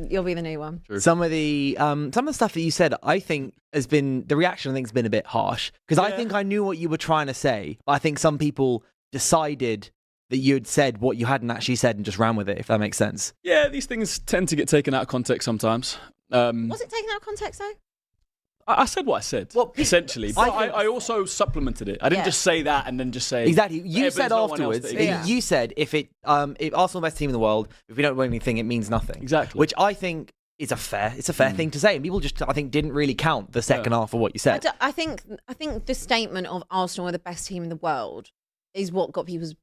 You'll be the new one. True. Some of the stuff that you said, I think the reaction I think has been a bit harsh because I think I knew what you were trying to say, but I think some people decided that you had said what you hadn't actually said and just ran with it, if that makes sense. Yeah, these things tend to get taken out of context sometimes. Was it taken out of context though? I said what I said, essentially. But I also supplemented it. I didn't just say that and then just say... Exactly. You said afterwards, you said if Arsenal best team in the world, if we don't win anything, it means nothing. Exactly. Which I think is a fair thing to say. And people just, I think, didn't really count the second half of what you said. I think the statement of Arsenal are the best team in the world is what got people's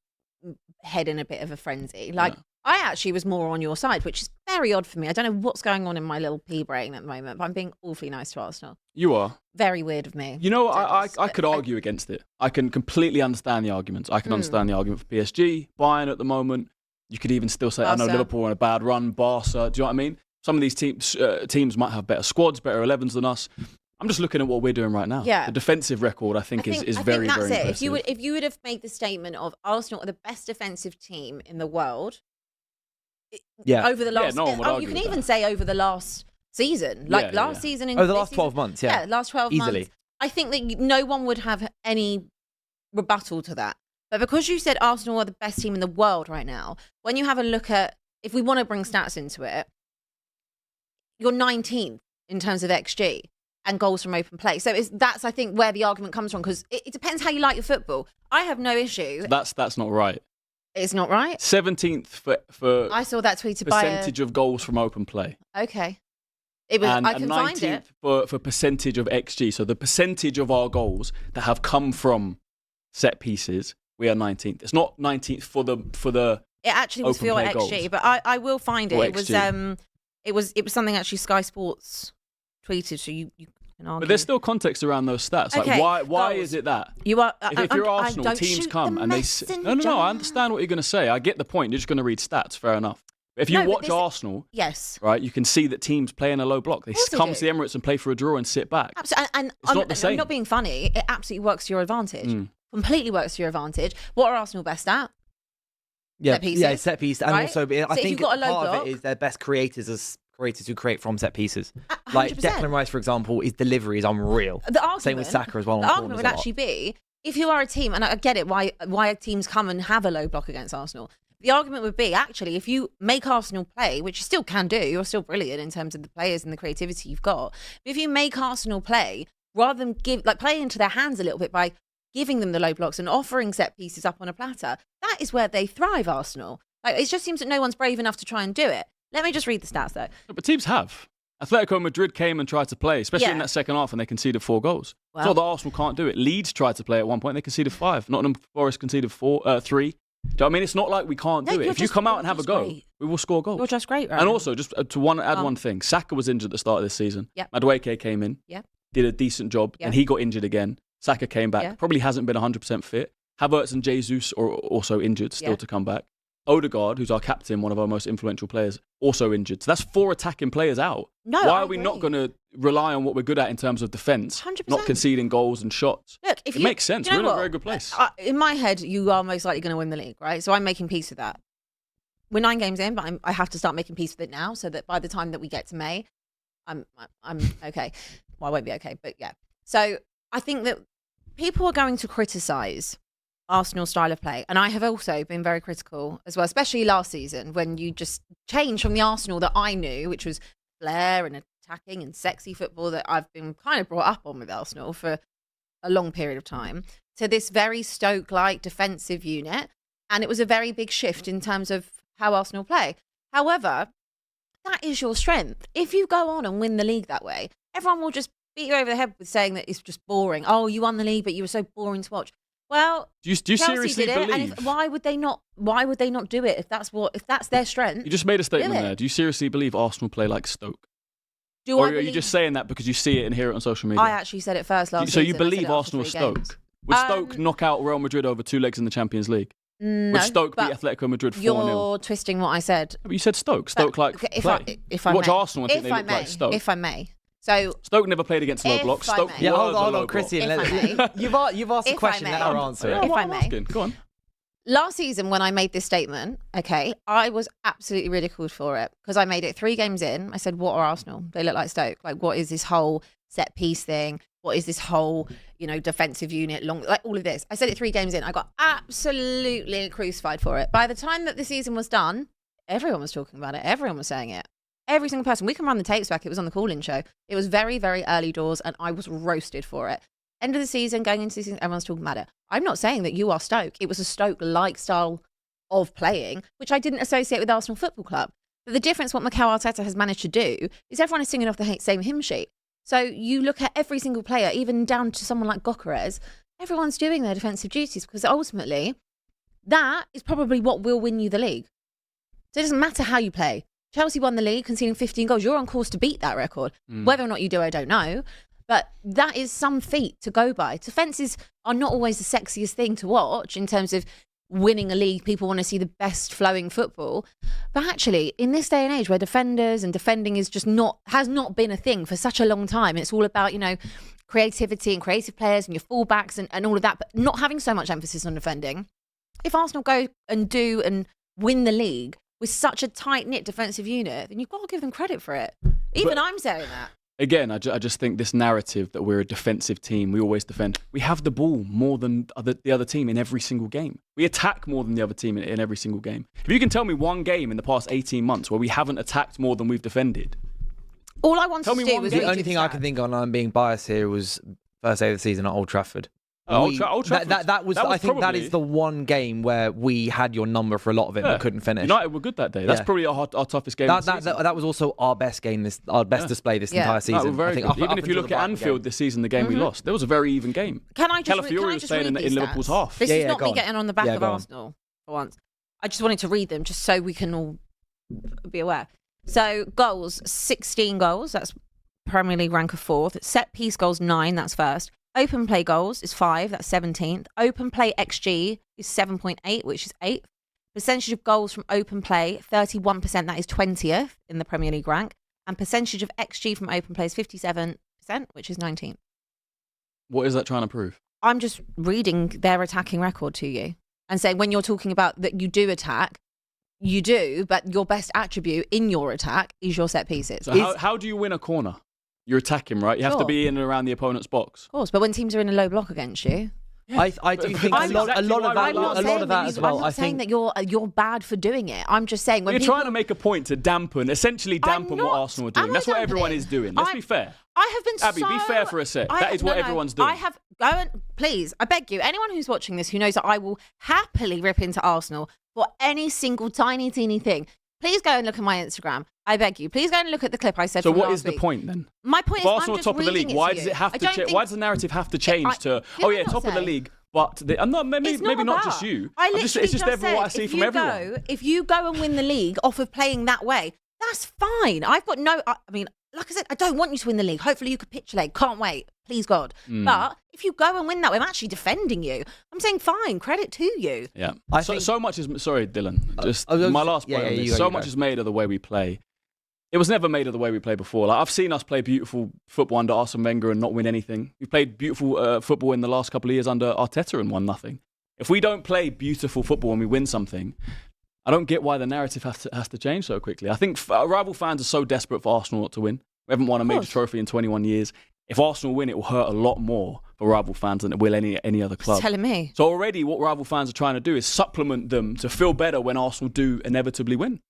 head in a bit of a frenzy. Like, I actually was more on your side, which is very odd for me. I don't know what's going on in my little pea brain at the moment, but I'm being awfully nice to Arsenal. You are. Very weird of me. You know, I could argue against it. I can completely understand the arguments. I can understand the argument for PSG, Bayern at the moment. You could even still say, I know Liverpool are on a bad run, Barca. Do you know what I mean? Some of these teams might have better squads, better 11s than us. I'm just looking at what we're doing right now. Yeah. The defensive record, I think is very, very impressive. If you would have made the statement of Arsenal are the best defensive team in the world, over the last, no one would argue you can with even that. say over the last season, like last season, over the last 12 months, last 12 easily. months. I think that no one would have any rebuttal to that. But because you said Arsenal are the best team in the world right now, when you have a look at, if we want to bring stats into it, you're 19th in terms of XG and goals from open play. So that's I think where the argument comes from, because it depends how you like your football. I have no issue. That's not right. It's not right. 17th for I saw that tweeted by percentage of goals from open play. Okay. It was. And I can find it. for percentage of XG. So the percentage of our goals that have come from set pieces, we are 19th. It's not 19th for the. It actually was for your XG, goals. but I will find it. Or It was something actually Sky Sports tweeted. So you can argue. But there's still context around those stats. Okay, Like why is it that? You are. If you're Arsenal, teams come and they no. I understand what you're going to say. I get the point. You're just going to read stats. Fair enough. If you watch Arsenal, yes, right, you can see that teams play in a low block. They come to the Emirates and play for a draw and sit back. Absolutely. And it's not the same. I'm not being funny. It absolutely works to your advantage. Completely works to your advantage. What are Arsenal best at? Yeah, set pieces, set piece, and right? also I think part of it is their best creators as creators who create from set pieces. 100%. Like Declan Rice, for example, his delivery is unreal. Same with Saka as well. The argument would actually be, if you are a team, and I get it, why teams come and have a low block against Arsenal. The argument would be, actually, if you make Arsenal play, which you still can do, you're still brilliant in terms of the players and the creativity you've got. But if you make Arsenal play, rather than play into their hands a little bit by giving them the low blocks and offering set pieces up on a platter, that is where they thrive, Arsenal. Like, it just seems that no one's brave enough to try and do it. Let me just read the stats, though. But teams have. Atletico Madrid came and tried to play, especially in that second half, and they conceded 4 goals. Well, it's not that Arsenal can't do it. Leeds tried to play at one point, they conceded 5. Nottingham Forest conceded 3. Do you know what I mean? It's not like we can't do it. If you come out and have a go, we will score goals. You're just great, right? And also, just to add one thing, Saka was injured at the start of this season. Yep. Madueke came in, did a decent job, and he got injured again. Saka came back, probably hasn't been 100% fit. Havertz and Jesus are also injured, still to come back. Odegaard, who's our captain, one of our most influential players, also injured. So that's 4 attacking players out. Why are we not going to rely on what we're good at in terms of defence, 100%. not conceding goals and shots? Look, it makes sense. We're in a very good place. In my head, you are most likely going to win the league, right? So I'm making peace with that. We're 9 games in, but I have to start making peace with it now, so that by the time that we get to May, I'm okay. Well, I won't be okay, but yeah. So I think that people are going to criticise Arsenal's style of play, and I have also been very critical as well, especially last season when you just changed from the Arsenal that I knew, which was flair and attacking and sexy football that I've been kind of brought up on with Arsenal for a long period of time, to this very Stoke-like defensive unit, and it was a very big shift in terms of how Arsenal play. However, that is your strength. If you go on and win the league that way, everyone will just beat you over the head with saying that it's just boring. Oh, you won the league, but you were so boring to watch. Well, do you seriously did it, believe? And why would they not? Why would they not do it if that's their strength? You just made a statement there. Do you seriously believe Arsenal play like Stoke? Or are you just saying that because you see it and hear it on social media? I actually said it first last season. So you season. believe Arsenal or Stoke? Would Stoke knock out Real Madrid over 2 legs in the Champions League? No. Would Stoke beat Atletico Madrid 4-0? You're twisting what I said. But you said Stoke. Stoke like play. If I watch may. Arsenal, I think they look like Stoke. If I may. So Stoke never played against low blocks. Stoke hold on, Christian. You've asked a question. Let her answer it. If I may. Go on. last season when I made this statement, okay, I was absolutely ridiculed for it because I made it 3 games in. I said, what are Arsenal? They look like Stoke. Like, what is this whole set piece thing? What is this whole, defensive unit, like all of this? I said it 3 games in. I got absolutely crucified for it. By the time that the season was done, everyone was talking about it. Everyone was saying it. Every single person. We can run the tapes back. It was on the call-in show. It was very, very early doors, and I was roasted for it. End of the season, going into the season, everyone's talking about it. I'm not saying that you are Stoke. It was a Stoke-like style of playing, which I didn't associate with Arsenal Football Club. But the difference, what Mikel Arteta has managed to do, is everyone is singing off the same hymn sheet. So you look at every single player, even down to someone like Gyökeres, everyone's doing their defensive duties because ultimately that is probably what will win you the league. So it doesn't matter how you play. Chelsea won the league, conceding 15 goals. You're on course to beat that record. Whether or not you do, I don't know. But that is some feat to go by. Defences are not always the sexiest thing to watch in terms of winning a league. People want to see the best flowing football. But actually, in this day and age where defenders and defending is just has not been a thing for such a long time, it's all about, creativity and creative players and your fullbacks and all of that, but not having so much emphasis on defending. If Arsenal go and do and win the league with such a tight-knit defensive unit, then you've got to give them credit for it. Even I'm saying that. Again, I just think this narrative that we're a defensive team, we always defend. We have the ball more than the other team in every single game. We attack more than the other team in every single game. If you can tell me one game in the past 18 months where we haven't attacked more than we've defended. All I wanted to do was... The only thing I can think of, and I'm being biased here, was first day of the season at Old Trafford. Old Trafford. I think that is the one game where we had your number for a lot of it, but couldn't finish. United were good that day. That's probably our toughest game. That was also our best game, our best display this entire season. Very good. Even if you look at Anfield this season, the game we lost, there was a very even game. Calafiori was playing in Liverpool's half. This is not me getting on the back of Arsenal for once. I just wanted to read them just so we can all be aware. So goals, 16 goals. That's Premier League rank of 4th. Set piece goals, 9. That's first. Open play goals is 5, that's 17th. Open play XG is 7.8, which is 8th. Percentage of goals from open play, 31%, that is 20th in the Premier League rank. And percentage of XG from open play is 57%, which is 19th. What is that trying to prove? I'm just reading their attacking record to you and saying when you're talking about that you do attack, you do, but your best attribute in your attack is your set pieces. So how do you win a corner? You're attacking, right? You have to be in and around the opponent's box. Of course, but when teams are in a low block against you... I do think a lot of that as well. I'm not saying that you're bad for doing it. I'm just saying... You're trying to make a point to essentially dampen what Arsenal are doing. That's what everyone is doing. Let's be fair. I have been Abby, be fair for a sec. That is what everyone's doing. Please, I beg you, anyone who's watching this who knows that I will happily rip into Arsenal for any single tiny, teeny thing. Please go and look at my Instagram. I beg you. Please go and look at the clip I said from last week. So what is the point then? My point is Arsenal top of the league. Why does it have to change? Why does the narrative have to change to, top of the league, but maybe not just you. It's just everyone I see from everyone. If you go and win the league off of playing that way, that's fine. I've got like I said, I don't want you to win the league. Hopefully you capitulate. Can't wait. Please God. But if you go and win that way, I'm actually defending you. I'm saying fine. Credit to you. Yeah. So much is... Sorry, Dylan. Just my last point on this. So much is made of the way we play. It was never made of the way we play before. Like, I've seen us play beautiful football under Arsene Wenger and not win anything. We played beautiful football in the last couple of years under Arteta and won nothing. If we don't play beautiful football and we win something, I don't get why the narrative has to change so quickly. I think rival fans are so desperate for Arsenal not to win. We haven't won a major trophy in 21 years. If Arsenal win, it will hurt a lot more for rival fans than it will any other club. Telling me. So already what rival fans are trying to do is supplement them to feel better when Arsenal do inevitably win.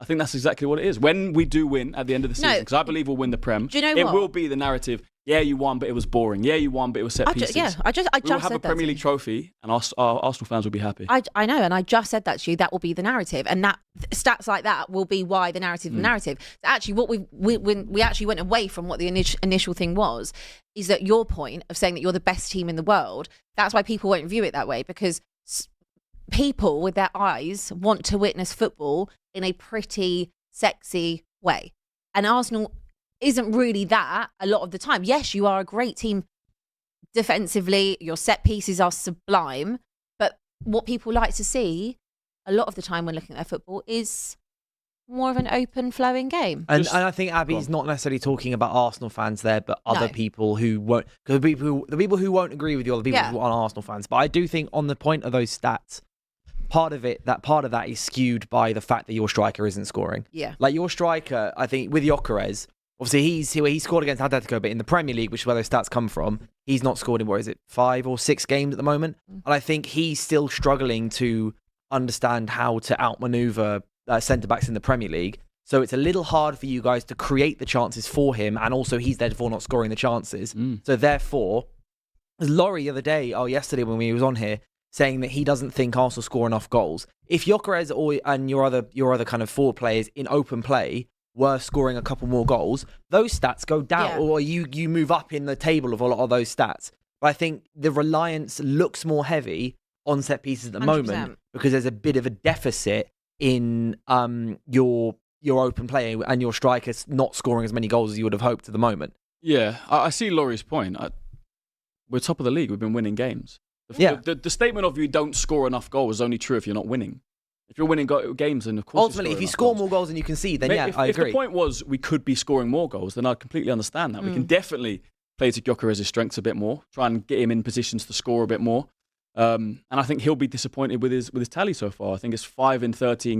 I think that's exactly what it is. When we do win at the end of the season, because I believe we'll win the Prem, do you know it will be the narrative, yeah, you won, but it was boring. Yeah, you won, but it was set pieces. I just we'll have a Premier League trophy and our Arsenal fans will be happy. I know, and I just said that to you. That will be the narrative. And that stats like that will be why the narrative is the narrative. So actually, what we actually went away from what the initial thing was, is that your point of saying that you're the best team in the world, that's why people won't view it that way, because people with their eyes want to witness football in a pretty sexy way. And Arsenal isn't really that a lot of the time. Yes, you are a great team defensively. Your set pieces are sublime. But what people like to see a lot of the time when looking at their football is more of an open, flowing game. And I think Abby's not necessarily talking about Arsenal fans there, but other people who won't. Because the people who won't agree with you are the people who aren't Arsenal fans. But I do think on the point of those stats, part of that is skewed by the fact that your striker isn't scoring. Yeah. Like your striker, I think with Gyökeres, obviously he scored against Atletico, but in the Premier League, which is where those stats come from, he's not scored in 5 or 6 games at the moment. And I think he's still struggling to understand how to outmaneuver centre backs in the Premier League. So it's a little hard for you guys to create the chances for him, and also he's therefore not scoring the chances. So therefore, Laurie yesterday when we was on here, saying that he doesn't think Arsenal score enough goals. If Gyökeres and your other kind of forward players in open play were scoring a couple more goals, those stats go down, or you move up in the table of a lot of those stats. But I think the reliance looks more heavy on set pieces at the 100%. Moment because there's a bit of a deficit in your open play and your strikers not scoring as many goals as you would have hoped at the moment. Yeah, I see Laurie's point. We're top of the league. We've been winning games. The statement of you don't score enough goals is only true if you're not winning. If you're winning games, then of course. Ultimately, if you score more goals than you concede, then I agree. If the point was we could be scoring more goals, then I'd completely understand that. We can definitely play to Gyökeres' strengths a bit more, try and get him in positions to score a bit more. And I think he'll be disappointed with his tally so far. I think it's 5 in 13